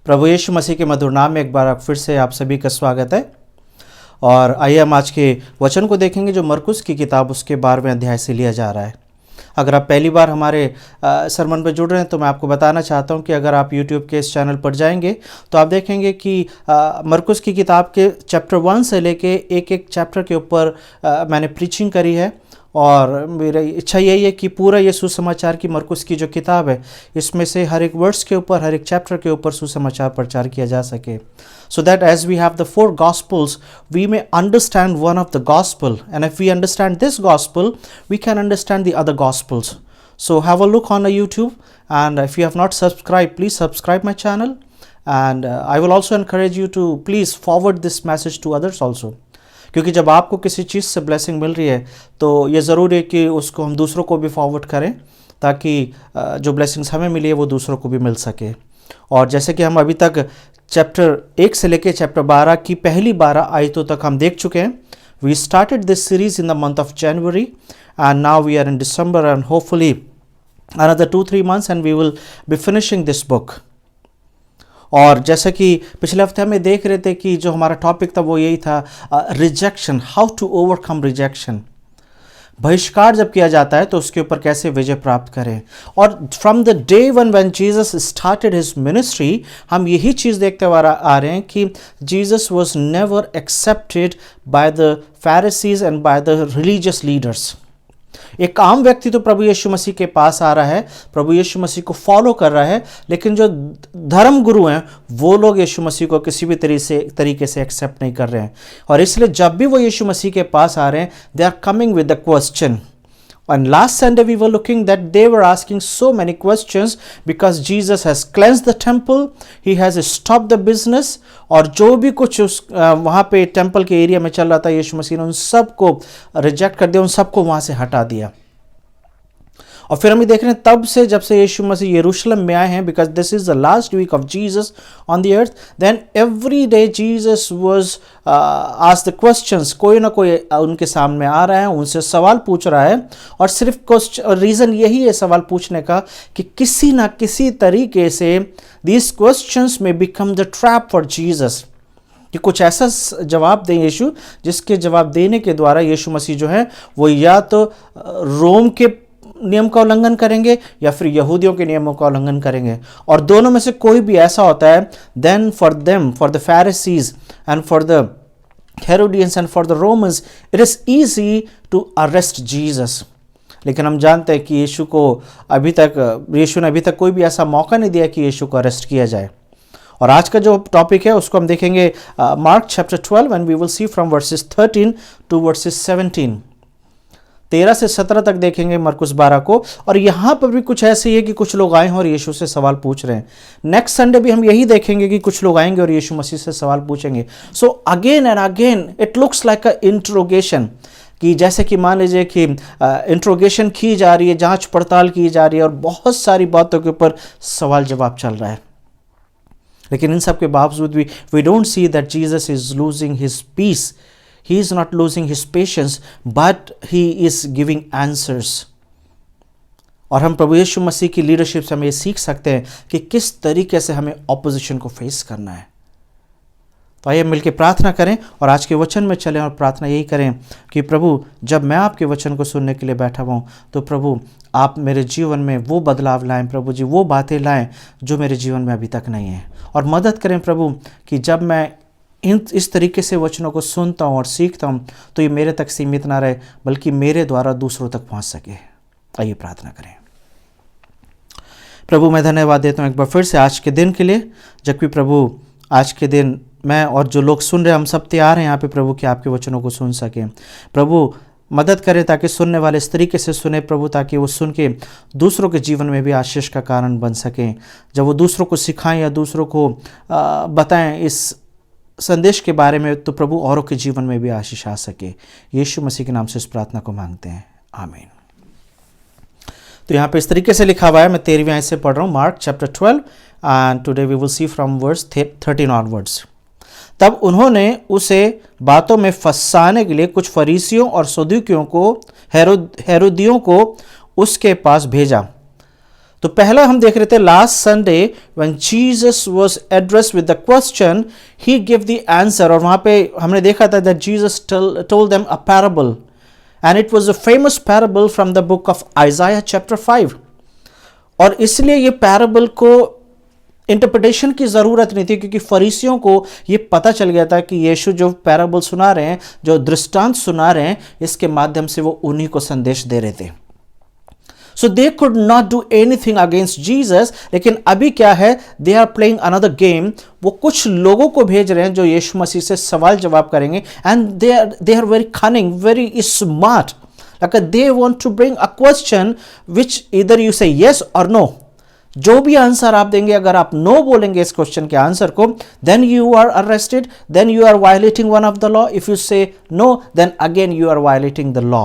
प्रभु यीशु मसीह के मधुर नाम में एक बार फिर से आप सभी का स्वागत है। और आइए हम आज के वचन को देखेंगे जो मरकुस की किताब उसके 12वें अध्याय से लिया जा रहा है। अगर आप पहली बार हमारे सरमन पर जुड़ रहे हैं तो मैं आपको बताना चाहता हूं कि अगर आप YouTube के इस चैनल पर जाएंगे तो आप देखेंगे कि मरकुस की किताब के चैप्टर 1 से लेके एक एक चैप्टर के ऊपर मैंने प्रीचिंग करी है। और मेरी इच्छा यही है कि पूरा ये सुसमाचार की मरकुस की जो किताब है इसमें से हर एक वर्ड्स के ऊपर, हर एक चैप्टर के ऊपर सुसमाचार प्रचार किया जा सके, so that as we have the 4 gospels we may understand one of the gospel, and if we understand this gospel we can understand the other gospels. So have a look on the YouTube, and if you have not subscribed, please subscribe my channel, and I will also encourage you to please forward this message to others also, क्योंकि जब आपको किसी चीज़ से blessing मिल रही है तो ये ज़रूरी है कि उसको हम दूसरों को भी फॉरवर्ड करें ताकि जो ब्लेसिंग्स हमें मिली है वो दूसरों को भी मिल सके। और जैसे कि हम अभी तक चैप्टर 1 से लेके चैप्टर 12 की पहली 12 आयतों तक हम देख चुके हैं। We started this series in the month of January and now we are in December and hopefully another 2-3 months and we will be finishing this book. और जैसे कि पिछले हफ्ते हमें देख रहे थे कि जो हमारा टॉपिक था वो यही था, rejection, how to overcome rejection. बहिष्कार जब किया जाता है तो उसके ऊपर कैसे विजय प्राप्त करें। और from the day one when Jesus started his ministry हम यही चीज़ देखते आ रहे हैं कि Jesus was never accepted by the Pharisees and by the religious leaders. एक आम व्यक्ति तो प्रभु यीशु मसीह के पास आ रहा है, प्रभु यीशु मसीह को फॉलो कर रहा है, लेकिन जो धर्म गुरु हैं वो लोग यीशु मसीह को किसी भी तरीके से एक्सेप्ट नहीं कर रहे हैं। और इसलिए जब भी वो यीशु मसीह के पास आ रहे हैं they are coming with the question. And last Sunday we were looking that they were asking so many questions because Jesus has cleansed the temple, he has stopped the business, और जो भी कुछ वहाँ पे टेम्पल के area में चल रहा था यीशु मसीह ने उन सबको रिजेक्ट कर दिया, उन सबको वहाँ से हटा दिया। और फिर हम देख रहे हैं तब से जब से यीशु मसीह यरूशलेम में आए हैं, because this is the last week of Jesus on the earth, then every day Jesus was asked the questions. कोई ना कोई उनके सामने आ रहा है, उनसे सवाल पूछ रहा है, और सिर्फ रीज़न यही है सवाल पूछने का कि किसी ना किसी तरीके से दीज क्वेश्चंस में become the trap for Jesus, कि कुछ ऐसा जवाब दें यीशु जिसके जवाब देने के द्वारा यीशु मसीह जो है वो या तो रोम के नियम का उल्लंघन करेंगे या फिर यहूदियों के नियमों का उल्लंघन करेंगे। और दोनों में से कोई भी ऐसा होता है, then for them, for the Pharisees and for the Herodians and for the Romans it is easy to arrest Jesus. लेकिन हम जानते हैं कि यीशु ने अभी तक कोई भी ऐसा मौका नहीं दिया कि यीशु को अरेस्ट किया जाए। और आज का जो टॉपिक है उसको हम देखेंगे Mark chapter 12 and we will see from verses 13 to verses 17। 13 से 17 तक देखेंगे मरकुस 12 को। और यहाँ पर भी कुछ ऐसे ही है कि कुछ लोग आए हैं और यीशु से सवाल पूछ रहे हैं। नेक्स्ट संडे भी हम यही देखेंगे कि कुछ लोग आएंगे और यीशु मसीह से सवाल पूछेंगे। So again and again it looks like a interrogation, कि जैसे कि मान लीजिए कि इंट्रोगेशन की जा रही है, जांच पड़ताल की जा रही है और बहुत सारी बातों के ऊपर सवाल जवाब चल रहा है। लेकिन इन सब के बावजूद भी we don't see that Jesus is losing his peace, he is not losing his patience, but he is giving answers. और हम प्रभु यीशु मसीह की लीडरशिप से हम ये सीख सकते हैं कि किस तरीके से हमें ऑपोजिशन को फेस करना है। तो आइए मिलकर प्रार्थना करें और आज के वचन में चलें और प्रार्थना यही करें कि प्रभु जब मैं आपके वचन को सुनने के लिए बैठा हूँ तो प्रभु आप मेरे जीवन में वो बदलाव लाएं, प्रभु जी वो बातें लाएं जो मेरे जीवन में अभी तक नहीं है। और मदद करें प्रभु कि जब मैं इस तरीके से वचनों को सुनता हूँ और सीखता हूँ तो ये मेरे तक सीमित ना रहे बल्कि मेरे द्वारा दूसरों तक पहुँच सके। आइए प्रार्थना करें। प्रभु मैं धन्यवाद देता हूँ एक बार फिर से आज के दिन के लिए, जबकि प्रभु आज के दिन मैं और जो लोग सुन रहे हैं हम सब तैयार हैं यहाँ पे प्रभु कि आपके वचनों को सुन सकें। प्रभु मदद करें ताकि सुनने वाले इस तरीके से सुने प्रभु, ताकि वो सुन के दूसरों के जीवन में भी आशीष का कारण बन सकें। जब वो दूसरों को सिखाएं या दूसरों को बताएं इस संदेश के बारे में तो प्रभु औरों के जीवन में भी आशीष आ सके। यीशु मसीह के नाम से इस प्रार्थना को मांगते हैं, आमीन। तो यहाँ पे इस तरीके से लिखा हुआ है, मैं 13वीं आयत से पढ़ रहा हूँ, Mark chapter 12 and today we will see from verse 13 onwards. तब उन्होंने उसे बातों में फंसाने के लिए कुछ फरीसियों और सदूकियों को, हेरोदियों को उसके पास भेजा। तो पहला हम देख रहे थे last Sunday when Jesus was addressed with the question he give the answer, और वहां पे हमने देखा था that Jesus told them a parable and it was a famous parable from the book of आइजाया chapter 5। और इसलिए ये पैराबल को इंटरप्रिटेशन की ज़रूरत नहीं थी, क्योंकि फरीसियों को ये पता चल गया था कि यीशु जो पैराबल सुना रहे हैं, जो दृष्टांत सुना रहे हैं, इसके माध्यम से वो उन्हीं को संदेश दे रहे थे। So they could not do anything against Jesus. लेकिन अभी क्या है, they are playing another game. वो कुछ लोगों को भेज रहे हैं जो यीशु मसीह से सवाल जवाब करेंगे, and they are very cunning, very smart. Like they want to bring a question which either you say yes or no. जो भी आंसर आप देंगे, अगर आप नो बोलेंगे इस क्वेश्चन के आंसर को, then you are arrested, then you are violating one of the law. If you say no, then again you are violating the law.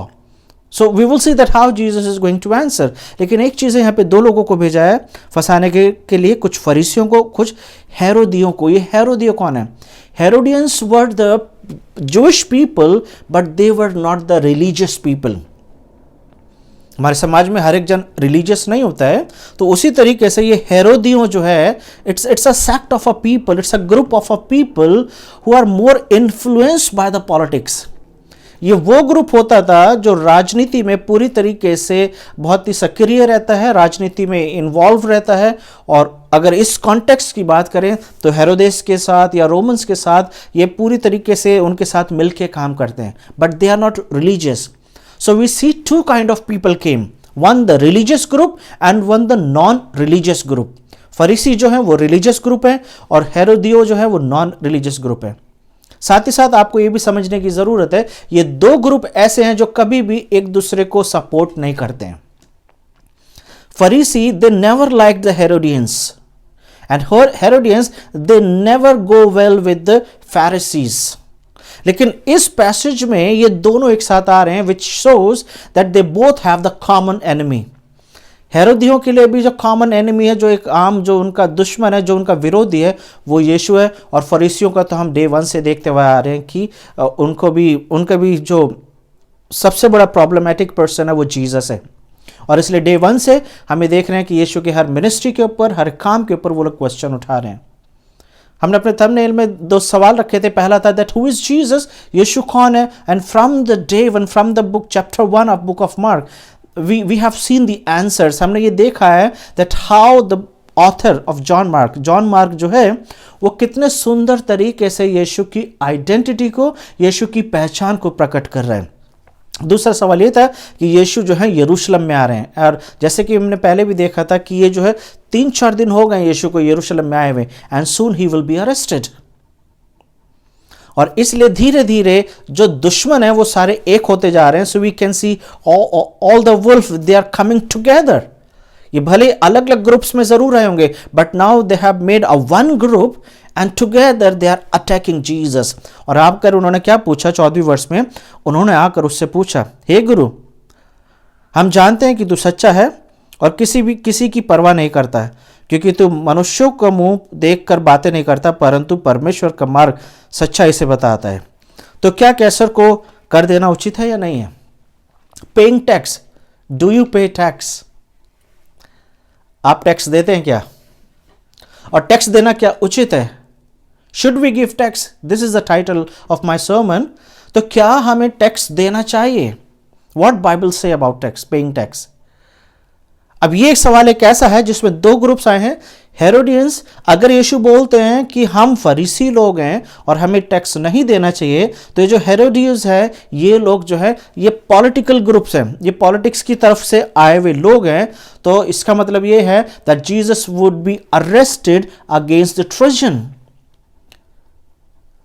So we will see that how Jesus is going to answer. लेकिन एक चीज़ है, यहाँ पे दो लोगों को भेजा है फंसाने के लिए, कुछ फरीसियों को, कुछ हेरोदियों को। ये हेरोदियो कौन है? Herodians were the Jewish people, but they were not the religious people. हमारे समाज में हर एक जन रिलीजियस नहीं होता है, तो उसी तरीके से ये हेरोदियों जो है, it's a sect of a people, it's a group of a people who are more influenced by the politics. ये वो ग्रुप होता था जो राजनीति में पूरी तरीके से बहुत ही सक्रिय रहता है, राजनीति में इन्वॉल्व रहता है। और अगर इस कॉन्टेक्स्ट की बात करें तो हेरोदेस के साथ या रोमन्स के साथ ये पूरी तरीके से उनके साथ मिलके काम करते हैं, but they are not religious. So we see two kind of people came, one the religious group and one the non religious group. फरीसी जो है वो रिलीजियस ग्रुप है, और हेरोदियो जो है वो नॉन रिलीजियस ग्रुप है। साथ ही साथ आपको ये भी समझने की जरूरत है, ये दो ग्रुप ऐसे हैं जो कभी भी एक दूसरे को सपोर्ट नहीं करते हैं। फरीसी they never like the Herodians, and Herodians they never go well with the Pharisees. लेकिन इस पैसेज में ये दोनों एक साथ आ रहे हैं, which shows that they both have the common enemy. हेरोदियों के लिए भी जो कॉमन एनिमी है, जो एक आम, जो उनका दुश्मन है, जो उनका विरोधी है, वो यीशु है। और फरीसियों का तो हम डे 1 से देखते हुए आ रहे हैं कि उनका भी जो सबसे बड़ा प्रॉब्लमेटिक पर्सन है वो जीसस है। और इसलिए डे 1 से हमें देख रहे हैं कि यीशु के हर मिनिस्ट्री के ऊपर, हर काम के ऊपर वो लोग क्वेश्चन उठा रहे हैं। हमने अपने थंबनेल में 2 सवाल रखे थे। पहला था दैट हु इज जीसस, यीशु कौन है? And from the day 1, from the book chapter 1 of book of mark, we have seen the answers। हमने ये देखा है that how the author of John Mark जो है वो कितने सुंदर तरीके से यीशु की आइडेंटिटी को, यीशु की पहचान को प्रकट कर रहे हैं। दूसरा सवाल ये था कि यीशु जो है यरूशलेम में आ रहे हैं, और जैसे कि हमने पहले भी देखा था कि ये जो है 3-4 दिन हो गए यीशु को यरूशलेम में आए हुए, and soon he will be arrested. और इसलिए धीरे धीरे जो दुश्मन है वो सारे एक होते जा रहे हैं। So we can see all the wolf they are coming together. ये भले अलग अलग ग्रुप्स में जरूर रहे होंगे, but now they have made a one group and together they are attacking Jesus. और आकर उन्होंने क्या पूछा? 14वीं वर्ष में उन्होंने आकर उससे पूछा, हे गुरु, हम जानते हैं कि तू सच्चा है और किसी की परवाह नहीं करता है, क्योंकि तू मनुष्यों का मुंह देखकर बातें नहीं करता, परंतु परमेश्वर का मार्ग सच्चाई से बताता है। तो क्या कैसर को कर देना उचित है या नहीं है? Paying tax, do you pay tax? आप टैक्स देते हैं क्या? और टैक्स देना क्या उचित है? Should we give tax? This is the title of my sermon. तो क्या हमें टैक्स देना चाहिए? व्हाट बाइबल से अबाउट टैक्स, पेइंग टैक्स? अब ये एक सवाल एक ऐसा है जिसमें 2 ग्रुप्स आए हैं। हेरोडियंस, अगर यीशु बोलते हैं कि हम फरीसी लोग हैं और हमें टैक्स नहीं देना चाहिए, तो ये जो हेरोडियंस है, ये लोग जो है ये पॉलिटिकल ग्रुप्स हैं, ये पॉलिटिक्स की तरफ से आए हुए लोग हैं। तो इसका मतलब ये है that Jesus would be arrested against the treason.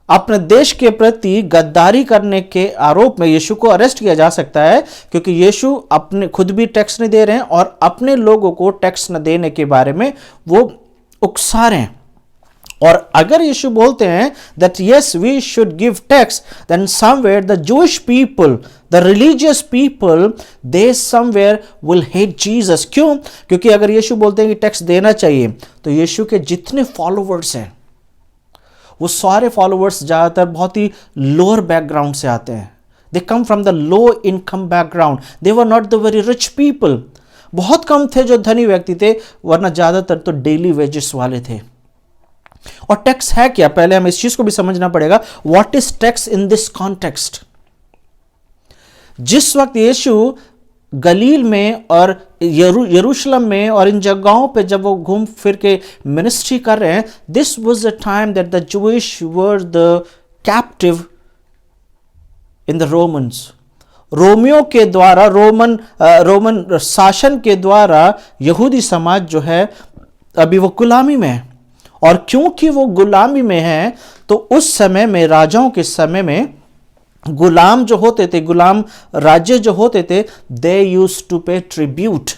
अपने देश के प्रति गद्दारी करने के आरोप में यीशु को अरेस्ट किया जा सकता है, क्योंकि यीशु अपने खुद भी टैक्स नहीं दे रहे हैं और अपने लोगों को टैक्स न देने के बारे में वो उकसा रहे हैं। और अगर यीशु बोलते हैं that yes we should give tax, then somewhere the Jewish people, the religious people, they somewhere will hate Jesus. क्यों? क्योंकि अगर यीशु बोलते हैं कि टैक्स देना चाहिए, तो यीशु के जितने फॉलोवर्स हैं वो सारे फॉलोअर्स ज़्यादातर बहुत ही लोअर बैकग्राउंड से आते हैं। They come from the low income background, they were not the very rich people, बहुत कम थे जो धनी व्यक्ति थे, वरना ज्यादातर तो डेली वेजेस वाले थे। और टैक्स है क्या, पहले हमें इस चीज को भी समझना पड़ेगा। What is tax in this context? जिस वक्त यीशु गलील में और यरूशलेम में और इन जगहों पे जब वो घूम फिर के मिनिस्ट्री कर रहे हैं, this was the time that the Jewish were the captive in the Romans. रोमियों के द्वारा, रोमन शासन के द्वारा यहूदी समाज जो है अभी वो गुलामी में है। और क्योंकि वो गुलामी में है, तो उस समय में, राजाओं के समय में, गुलाम जो होते थे, गुलाम राज्य जो होते थे, दे यूज्ड टू पे ट्रिब्यूट।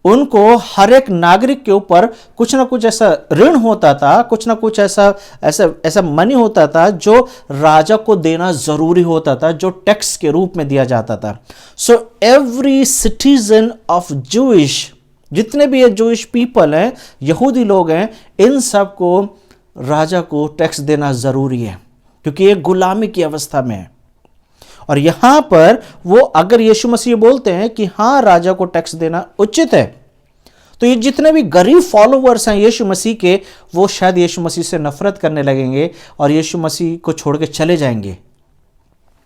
उनको हर एक नागरिक के ऊपर कुछ ना कुछ ऐसा ऋण होता था, कुछ ना कुछ ऐसा मनी होता था जो राजा को देना जरूरी होता था, जो टैक्स के रूप में दिया जाता था। So every citizen of Jewish, जितने भी ये जूइश पीपल हैं, यहूदी लोग हैं, इन सब को राजा को टैक्स देना जरूरी है, क्योंकि ये गुलामी की अवस्था में है। और यहां पर वो अगर यीशु मसीह बोलते हैं कि हां राजा को टैक्स देना उचित है, तो ये जितने भी गरीब फॉलोअर्स हैं यीशु मसीह के, वो शायद यीशु मसीह से नफरत करने लगेंगे और यीशु मसीह को छोड़ के चले जाएंगे।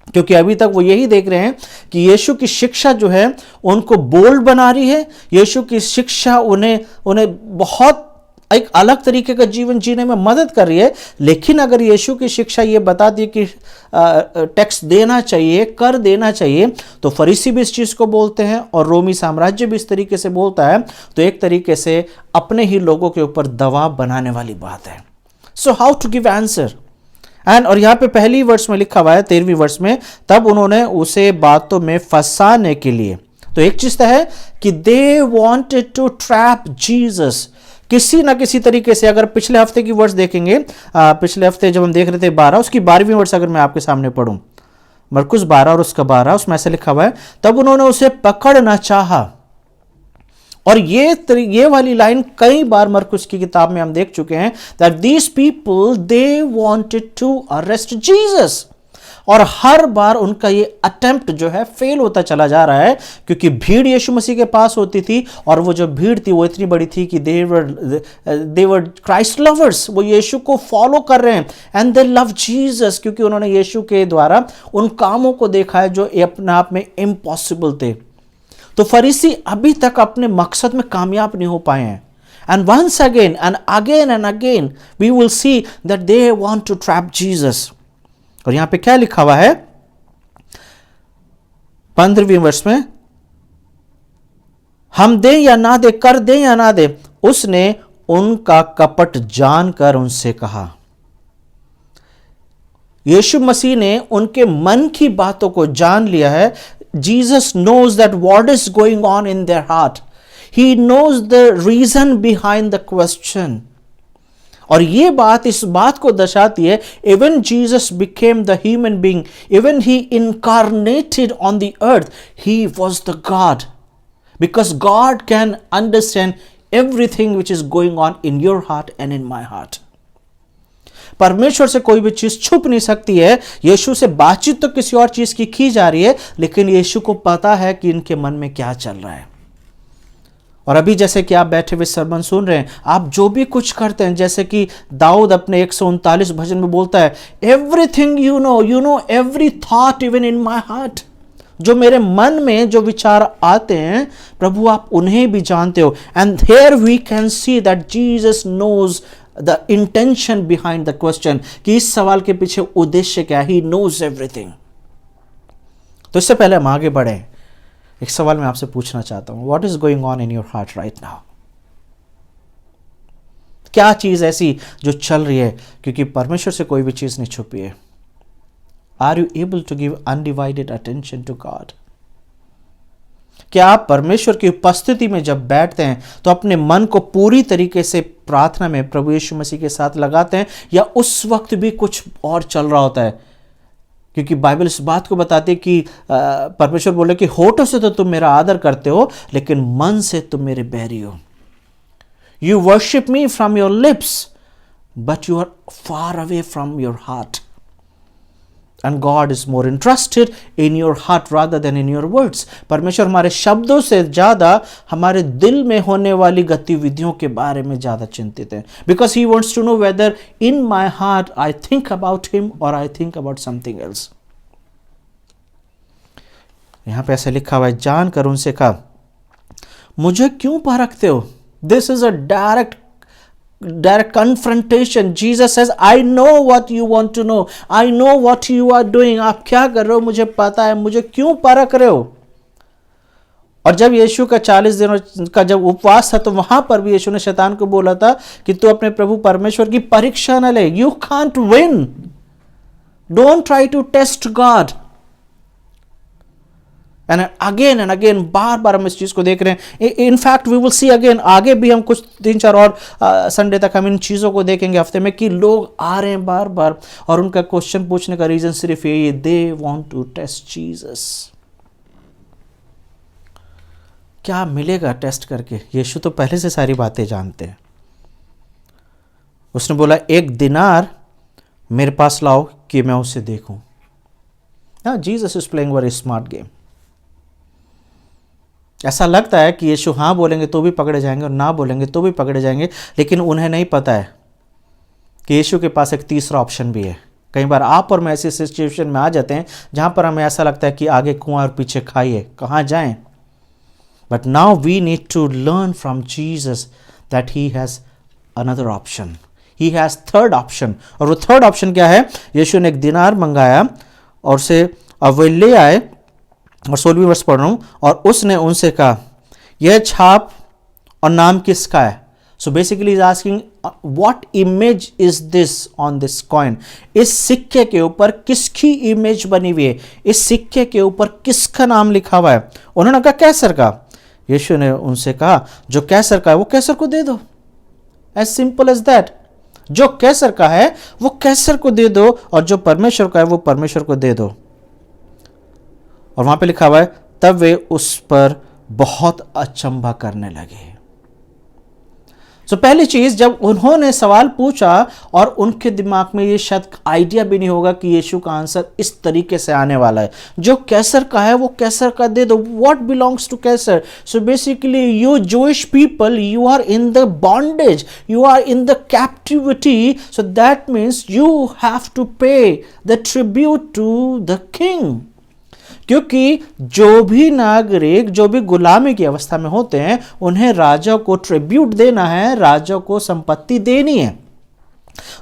क्योंकि अभी तक वो यही देख रहे हैं कि यीशु की शिक्षा जो है उनको बोल्ड बना रही है, यीशु की शिक्षा उन्हें बहुत एक अलग तरीके का जीवन जीने में मदद कर रही है। लेकिन अगर यीशु की शिक्षा ये बताती कि टैक्स देना चाहिए, कर देना चाहिए, तो फरीसी भी इस चीज को बोलते हैं और रोमी साम्राज्य भी इस तरीके से बोलता है, तो एक तरीके से अपने ही लोगों के ऊपर दबाव बनाने वाली बात है। So how to give answer? और यहां पे पहली वर्ष में लिखा हुआ है, 13वीं वर्ष में, तब उन्होंने उसे बातों में फंसाने के लिए, तो एक चीज है कि they wanted to trap Jesus किसी ना किसी तरीके से। अगर पिछले हफ्ते की वर्ष देखेंगे, पिछले हफ्ते जब हम देख रहे थे 12, उसकी 12वीं वर्ष अगर मैं आपके सामने पढ़ूं, मरकुस 12 और उसका 12, उसमें ऐसे लिखा हुआ है, तब उन्होंने उसे पकड़ना चाहा। और ये वाली लाइन कई बार मरकुस की किताब में हम देख चुके हैं, that these people they wanted to arrest Jesus. और हर बार उनका ये अटेम्प्ट जो है फेल होता चला जा रहा है, क्योंकि भीड़ यीशु मसीह के पास होती थी, और वो जो भीड़ थी वो इतनी बड़ी थी कि दे वर क्राइस्ट लवर्स, वो यीशु को फॉलो कर रहे हैं, एंड दे लव जीसस, क्योंकि उन्होंने यीशु के द्वारा उन कामों को देखा है जो अपने आप में इम्पॉसिबल थे। तो फरीसी अभी तक अपने मकसद में कामयाब नहीं हो पाए हैं। And once again and again we will see that they want to trap Jesus. और यहां पे क्या लिखा हुआ है 15वीं वर्ष में, हम दे या ना दे, कर दे या ना दे, उसने उनका कपट जानकर उनसे कहा। यीशु मसीह ने उनके मन की बातों को जान लिया है। Jesus knows that what is going on in their heart. He knows the reason behind the question. और ये बात इस बात को दर्शाती है, even Jesus became the human being, even he incarnated on the earth, he was the God, because God can understand everything which is going on in your heart and in my heart. परमेश्वर से कोई भी चीज छुप नहीं सकती है। यीशु से बातचीत तो किसी और चीज की जा रही है, लेकिन यीशु को पता है कि इनके मन में क्या चल रहा है। और अभी जैसे कि आप बैठे हुए सरमन सुन रहे हैं, आप जो भी कुछ करते हैं, जैसे कि दाऊद अपने 139 भजन में बोलता है, everything you know every thought even in my heart. जो मेरे मन में जो विचार आते हैं, प्रभु आप उन्हें भी जानते हो। And here we can see that Jesus knows the intention behind the question, कि इस सवाल के पीछे उद्देश्य क्या है। He knows everything. तो इससे पहले हम आगे बढ़े, एक सवाल मैं आपसे पूछना चाहता हूं, what is going on in your heart right now? क्या चीज ऐसी जो चल रही है, क्योंकि परमेश्वर से कोई भी चीज नहीं छुपी है। Are you able to give undivided attention to God? क्या आप परमेश्वर की उपस्थिति में जब बैठते हैं तो अपने मन को पूरी तरीके से प्रार्थना में प्रभु यीशु मसीह के साथ लगाते हैं, या उस वक्त भी कुछ और चल रहा होता है? क्योंकि बाइबल इस बात को बताती है कि परमेश्वर बोले कि होठों से तो तुम मेरा आदर करते हो, लेकिन मन से तुम मेरे बैरी हो। You worship me from your lips but you are far away from your heart. And God is more interested in your heart rather than in your words. परमेश्वर हमारे शब्दों से ज़्यादा हमारे दिल में होने वाली गतिविधियों के बारे में ज़्यादा चिंतित है. Because He wants to know whether in my heart I think about Him or I think about something else. यहाँ पे ऐसे लिखा हुआ है, जानकर उनसे कहा, मुझे क्यों परखते हो? This is a direct confrontation. Jesus says, I know what you want to know. I know what you are doing. आप क्या कर रहे हो मुझे पता है, मुझे क्यों परख रहे हो? और जब यीशु का 40 दिनों का जब उपवास था तो वहां पर भी यीशु ने शैतान को बोला था कि तू अपने प्रभु परमेश्वर की परीक्षा न ले. You can't win. Don't try to test God. And again बार बार हम इस चीज को देख रहे हैं. In fact we will see again, आगे भी हम कुछ 3-4 और संडे तक हम इन चीजों को देखेंगे हफ्ते में, कि लोग आ रहे हैं बार बार और उनका क्वेश्चन पूछने का रीजन सिर्फ यही है, they want to test Jesus. क्या मिलेगा टेस्ट करके? यीशु तो पहले से सारी बातें जानते हैं. उसने बोला 1 दिनार मेरे पास लाओ कि मैं उसे देखूं. Jesus is playing very smart game. ऐसा लगता है कि यीशु हाँ बोलेंगे तो भी पकड़े जाएंगे और ना बोलेंगे तो भी पकड़े जाएंगे, लेकिन उन्हें नहीं पता है कि यीशु के पास एक तीसरा ऑप्शन भी है. कई बार आप और मैं ऐसी सिचुएशन में आ जाते हैं जहां पर हमें ऐसा लगता है कि आगे कुआं और पीछे खाई है, कहाँ जाएं. But now we need to learn from Jesus that he has another option. He has third option. और वो थर्ड ऑप्शन क्या है? यीशु ने 1 दिनार मंगाया और उसे वे ले आए. और 16वीं वर्ष पढ़ रहा हूं. और उसने उनसे कहा, यह छाप और नाम किसका है? So basically is asking what image is this on this coin. इस सिक्के के ऊपर किसकी इमेज बनी हुई है? इस सिक्के के ऊपर किसका नाम लिखा हुआ है? उन्होंने कहा कैसर का. यीशु ने उनसे कहा, जो कैसर का है वो कैसर को दे दो. As simple as that. जो कैसर का है वो कैसर को दे दो और जो परमेश्वर का है वो परमेश्वर को दे दो. और वहां पे लिखा हुआ है, तब वे उस पर बहुत अचंभा करने लगे. सो पहली चीज, जब उन्होंने सवाल पूछा और उनके दिमाग में ये शायद आइडिया भी नहीं होगा कि यीशु का आंसर इस तरीके से आने वाला है, जो कैसर का है वो कैसर का दे दो. What belongs to Caesar? So basically you Jewish people, you are in the bondage, you are in the captivity. So that means you have to pay the tribute to the king. क्योंकि जो भी नागरिक जो भी गुलामी की अवस्था में होते हैं उन्हें राजा को ट्रिब्यूट देना है, राजा को संपत्ति देनी है.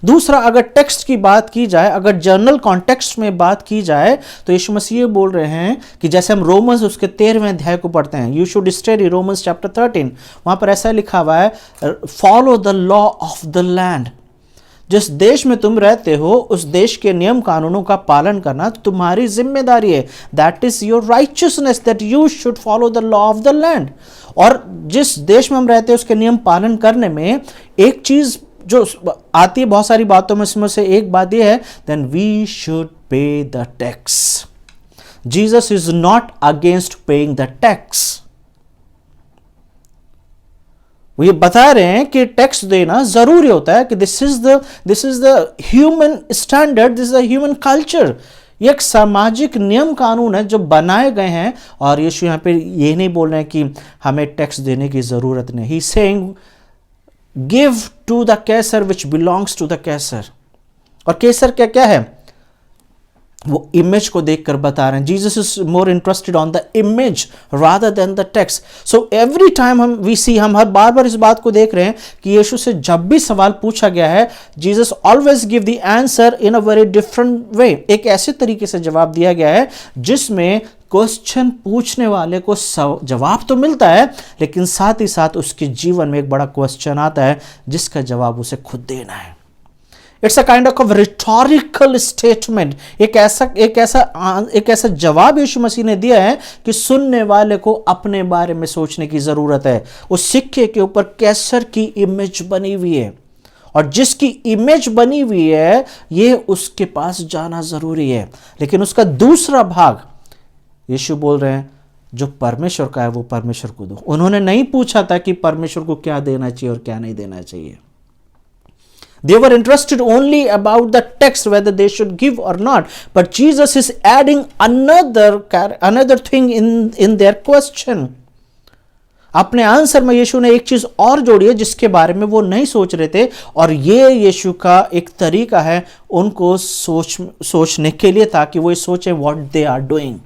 दूसरा, अगर टेक्स्ट की बात की जाए, अगर जर्नल कॉन्टेक्स्ट में बात की जाए तो यीशु मसीह बोल रहे हैं कि जैसे हम रोमन्स उसके 13वें अध्याय को पढ़ते हैं, you should study Romans chapter 13. वहां पर ऐसा लिखा हुआ है, follow the law of the land. जिस देश में तुम रहते हो उस देश के नियम कानूनों का पालन करना तुम्हारी जिम्मेदारी है. That is your righteousness, that you should follow the law of the land. और जिस देश में हम रहते हैं उसके नियम पालन करने में एक चीज जो आती है बहुत सारी बातों में, इसमें से एक बात यह है, then we should pay the tax. Jesus is not against paying the tax. वो ये बता रहे हैं कि टैक्स देना जरूरी होता है, कि this is the human standard, this is the human culture. ये एक सामाजिक नियम कानून है जो बनाए गए हैं. और यीशु यहाँ पे ये नहीं बोल रहे हैं कि हमें टैक्स देने की जरूरत नहीं. He saying give to the Caesar which belongs to the Caesar. और कैसर क्या क्या है? वो इमेज को देखकर बता रहे हैं. Jesus is more interested on the image rather than the text. So every time हम हर बार बार इस बात को देख रहे हैं कि यीशु से जब भी सवाल पूछा गया है, Jesus always give the answer in a very different way. एक ऐसे तरीके से जवाब दिया गया है जिसमें क्वेश्चन पूछने वाले को जवाब तो मिलता है, लेकिन साथ ही साथ उसके जीवन में एक बड़ा क्वेश्चन आता है जिसका जवाब उसे खुद देना है. It's a kind of rhetorical statement. एक ऐसा जवाब यीशु मसीह ने दिया है कि सुनने वाले को अपने बारे में सोचने की जरूरत है. उस सिक्के के ऊपर कैसर की इमेज बनी हुई है और जिसकी इमेज बनी हुई है ये उसके पास जाना जरूरी है. लेकिन उसका दूसरा भाग यीशु बोल रहे हैं, जो परमेश्वर का है वो परमेश्वर को दो. उन्होंने नहीं पूछा था कि परमेश्वर को क्या देना चाहिए और क्या नहीं देना चाहिए. They were interested only about the text, whether they should give or not. But Jesus is adding another thing in their question. अपने आंसर में यीशु ने एक चीज और जोड़ी है जिसके बारे में वो नहीं सोच रहे थे, और ये यीशु का एक तरीका है उनको सोचने के लिए, ताकि वो सोचे व्हाट दे आर डूइंग।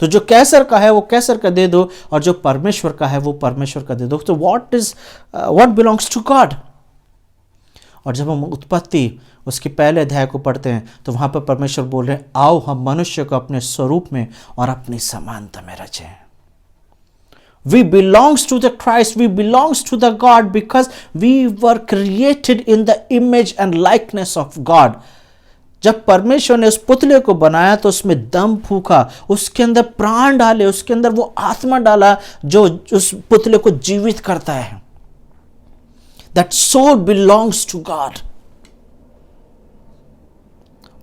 तो जो कैसर का है वो कैसर का दे दो, और जो परमेश्वर का है वो परमेश्वर का दे दो। तो व्हाट बिलोंग्स टू गॉड। और जब हम उत्पत्ति उसके पहले अध्याय को पढ़ते हैं तो वहां पर परमेश्वर बोल रहे हैं, आओ हम मनुष्य को अपने स्वरूप में और अपनी समानता में रचें। We belongs to the Christ, we belongs to the God because we were created in the image and likeness of God. जब परमेश्वर ने उस पुतले को बनाया तो उसमें दम फूका, उसके अंदर प्राण डाले, उसके अंदर वो आत्मा डाला जो उस पुतले को जीवित करता है। That soul belongs to God.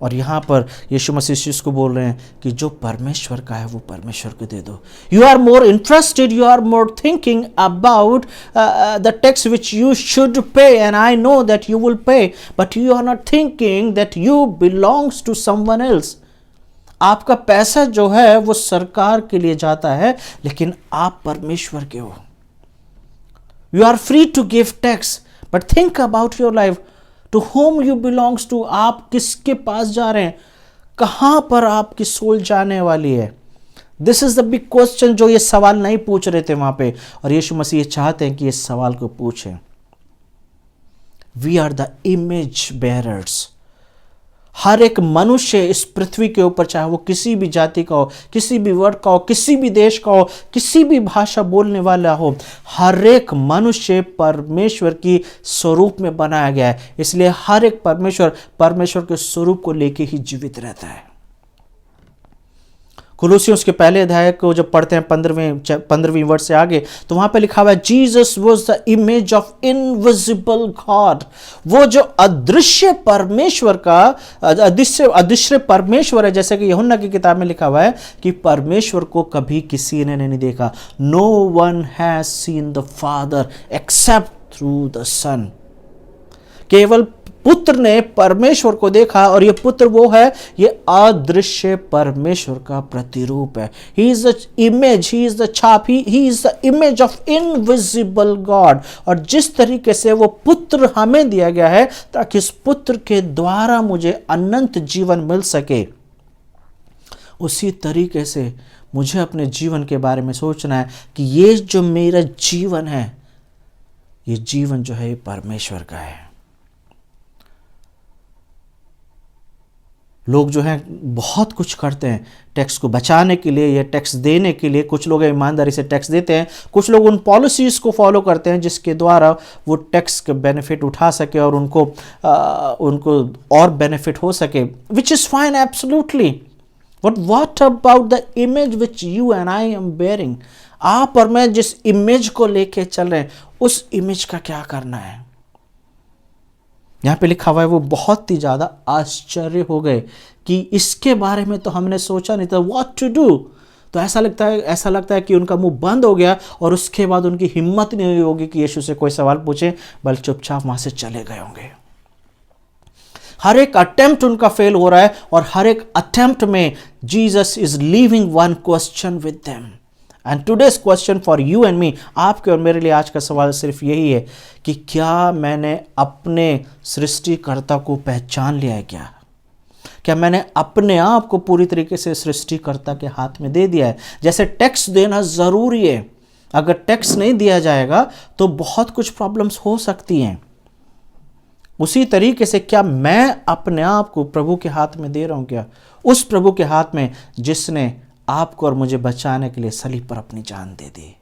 और यहां पर यीशु मसीह को बोल रहे हैं कि जो परमेश्वर का है वो परमेश्वर को दे दो। You are more interested, you are more thinking about the tax which you should pay, and I know that you will pay, but you are not thinking that you belongs to someone else. आपका पैसा जो है वो सरकार के लिए जाता है, लेकिन आप परमेश्वर के हो। You are free to give tax, but think about your life, to whom you belongs to. आप किसके पास जा रहे हैं, कहां पर आपकी सोल जाने वाली है। This is the big question जो ये सवाल नहीं पूछ रहे थे वहां पे, और यीशु मसीह चाहते हैं कि इस सवाल को पूछें। We are the image bearers. हर एक मनुष्य इस पृथ्वी के ऊपर, चाहे वो किसी भी जाति का हो, किसी भी वर्ग का हो, किसी भी देश का हो, किसी भी भाषा बोलने वाला हो, हर एक मनुष्य परमेश्वर की स्वरूप में बनाया गया है। इसलिए हर एक परमेश्वर के स्वरूप को लेके ही जीवित रहता है। कुलुसियों के पहले अध्याय को जब पढ़ते हैं 15वीं वर्ष से आगे, तो वहां पे लिखा हुआ है, Jesus was the image of invisible God. वो जो अदृश्य परमेश्वर का अदृश्य परमेश्वर है, जैसे कि यूहन्ना की किताब में लिखा हुआ है कि परमेश्वर को कभी किसी ने नहीं देखा। No one has seen the father except through the son. केवल पुत्र ने परमेश्वर को देखा, और ये पुत्र वो है, ये अदृश्य परमेश्वर का प्रतिरूप है। He is the image, he is the छाप, he is the image of invisible God. और जिस तरीके से वो पुत्र हमें दिया गया है ताकि इस पुत्र के द्वारा मुझे अनंत जीवन मिल सके, उसी तरीके से मुझे अपने जीवन के बारे में सोचना है कि ये जो मेरा जीवन है, ये जीवन जो है परमेश्वर का है। लोग जो हैं बहुत कुछ करते हैं टैक्स को बचाने के लिए या टैक्स देने के लिए। कुछ लोग ईमानदारी से टैक्स देते हैं, कुछ लोग उन पॉलिसीज़ को फॉलो करते हैं जिसके द्वारा वो टैक्स के बेनिफिट उठा सके और उनको और बेनिफिट हो सके, which is fine absolutely. But what about the image which you and I am bearing. आप और मैं जिस इमेज को लेके चल रहे हैं, उस इमेज का क्या करना है। यहाँ पे लिखा हुआ है, वो बहुत ही ज़्यादा आश्चर्य हो गए कि इसके बारे में तो हमने सोचा नहीं था, व्हाट टू डू। तो ऐसा लगता है कि उनका मुंह बंद हो गया, और उसके बाद उनकी हिम्मत नहीं हुई होगी कि यीशु से कोई सवाल पूछे, बल्कि चुपचाप वहां से चले गए होंगे। हर एक अटेम्प्ट उनका फेल हो रहा है, और हर एक अटेम्प्ट में Jesus is leaving one question with them. And today's question for you and me, आपके और मेरे लिए आज का सवाल सिर्फ यही है कि क्या मैंने अपने सृष्टिकर्ता को पहचान लिया है। क्या मैंने अपने आप को पूरी तरीके से सृष्टिकर्ता के हाथ में दे दिया है। जैसे टैक्स देना ज़रूरी है, अगर टैक्स नहीं दिया जाएगा तो बहुत कुछ प्रॉब्लम्स हो सकती हैं। उसी तरीके से क्या मैं अपने आप को प्रभु के हाथ में दे रहा हूँ, क्या उस प्रभु के हाथ में जिसने आपको और मुझे बचाने के लिए सलीब पर अपनी जान दे दी,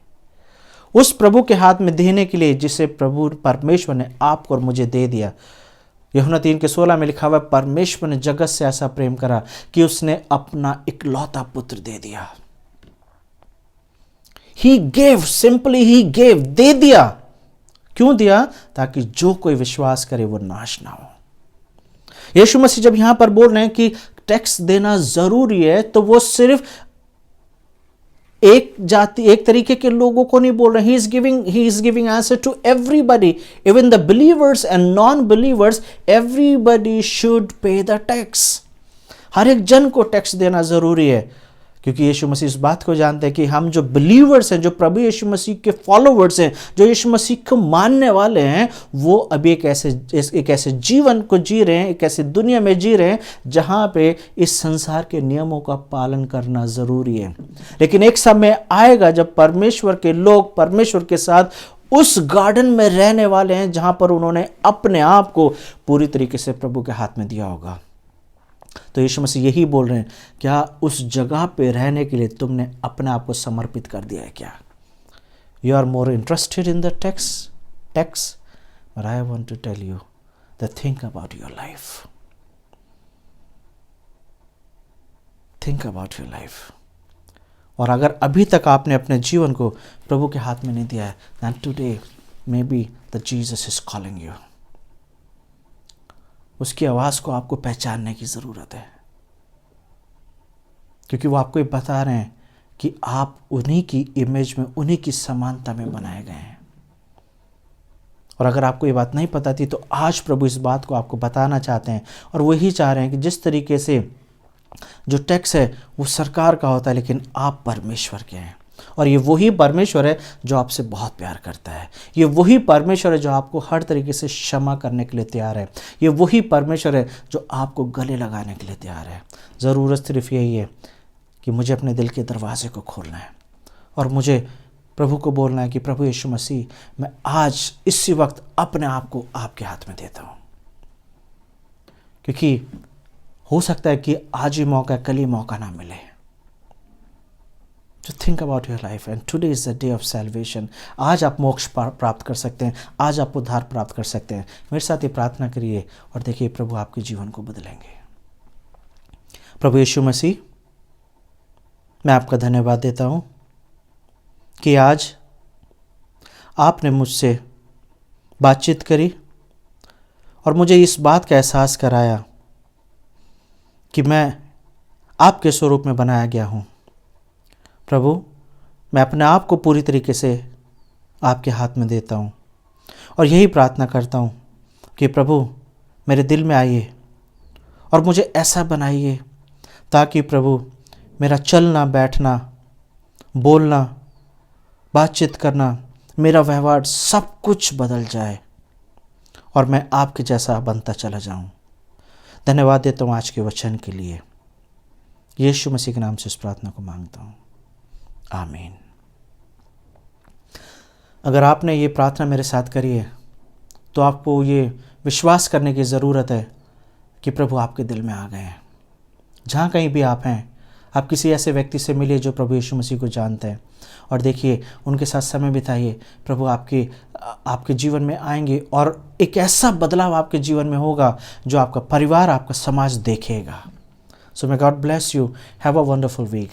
उस प्रभु के हाथ में देने के लिए जिसे प्रभु परमेश्वर ने आपको और मुझे दे दिया। यूहन्ना 3:16 में लिखा हुआ है, परमेश्वर ने जगत से ऐसा प्रेम करा कि उसने अपना इकलौता पुत्र दे दिया। He gave, simply he gave, दे दिया। क्यों दिया? ताकि जो कोई विश्वास करे वो नाश ना हो। यीशु मसीह जब यहां पर बोल रहे हैं कि टैक्स देना जरूरी है, तो वो सिर्फ एक जाति, एक तरीके के लोगों को नहीं बोल रहे। He is giving answer to everybody, even the believers and non believers, everybody should pay the tax. हर एक जन को टैक्स देना जरूरी है, क्योंकि यीशु मसीह इस बात को जानते हैं कि हम जो बिलीवर्स हैं, जो प्रभु यीशु मसीह के फॉलोवर्स हैं, जो यीशु मसीह को मानने वाले हैं, वो अभी एक ऐसे जीवन को जी रहे हैं, एक ऐसी दुनिया में जी रहे हैं जहां पे इस संसार के नियमों का पालन करना जरूरी है। लेकिन एक समय आएगा जब परमेश्वर के लोग परमेश्वर के साथ उस गार्डन में रहने वाले हैं जहां पर उन्होंने अपने आप को पूरी तरीके से प्रभु के हाथ में दिया होगा। तो यीशु मसीह यही बोल रहे हैं, क्या उस जगह पे रहने के लिए तुमने अपने आप को समर्पित कर दिया है क्या? You are more interested in the tax, but I want to tell you the think about your life. Think about your life. और अगर अभी तक आपने अपने जीवन को प्रभु के हाथ में नहीं दिया है, then today maybe the Jesus is calling you। उसकी आवाज़ को आपको पहचानने की ज़रूरत है, क्योंकि वो आपको ये बता रहे हैं कि आप उन्हीं की इमेज में, उन्हीं की समानता में बनाए गए हैं। और अगर आपको ये बात नहीं पता थी तो आज प्रभु इस बात को आपको बताना चाहते हैं, और वही चाह रहे हैं कि जिस तरीके से जो टैक्स है वो सरकार का होता है, लेकिन आप परमेश्वर के हैं। और ये वही परमेश्वर है जो आपसे बहुत प्यार करता है। ये वही परमेश्वर है जो आपको हर तरीके से क्षमा करने के लिए तैयार है। ये वही परमेश्वर है जो आपको गले लगाने के लिए तैयार है। ज़रूरत सिर्फ यही है कि मुझे अपने दिल के दरवाजे को खोलना है और मुझे प्रभु को बोलना है कि प्रभु यीशु मसीह, मैं आज इसी वक्त अपने आप को आपके हाथ में देता हूँ। क्योंकि हो सकता है कि आज ही मौका, कल ही मौका ना मिले। To think about your life and today is the day of salvation। आज आप मोक्ष प्राप्त कर सकते हैं, आज आप उद्धार प्राप्त कर सकते हैं। मेरे साथ ये प्रार्थना करिए और देखिए प्रभु आपके जीवन को बदलेंगे। प्रभु यीशु मसीह, मैं आपका धन्यवाद देता हूँ कि आज आपने मुझसे बातचीत करी और मुझे इस बात का एहसास कराया कि मैं आपके स्वरूप में बनाया गया हूँ। प्रभु, मैं अपने आप को पूरी तरीके से आपके हाथ में देता हूँ और यही प्रार्थना करता हूँ कि प्रभु मेरे दिल में आइए और मुझे ऐसा बनाइए ताकि प्रभु मेरा चलना, बैठना, बोलना, बातचीत करना, मेरा व्यवहार सब कुछ बदल जाए और मैं आपके जैसा बनता चला जाऊँ। धन्यवाद देता हूँ आज के वचन के लिए। यीशु मसीह के नाम से इस प्रार्थना को मांगता हूँ, आमीन। अगर आपने ये प्रार्थना मेरे साथ करी है तो आपको ये विश्वास करने की ज़रूरत है कि प्रभु आपके दिल में आ गए हैं। जहाँ कहीं भी आप हैं, आप किसी ऐसे व्यक्ति से मिलिए जो प्रभु यीशु मसीह को जानते हैं और देखिए, उनके साथ समय बिताइए। प्रभु आपके जीवन में आएंगे और एक ऐसा बदलाव आपके जीवन में होगा जो आपका परिवार, आपका समाज देखेगा। So may God bless you. Have a wonderful week.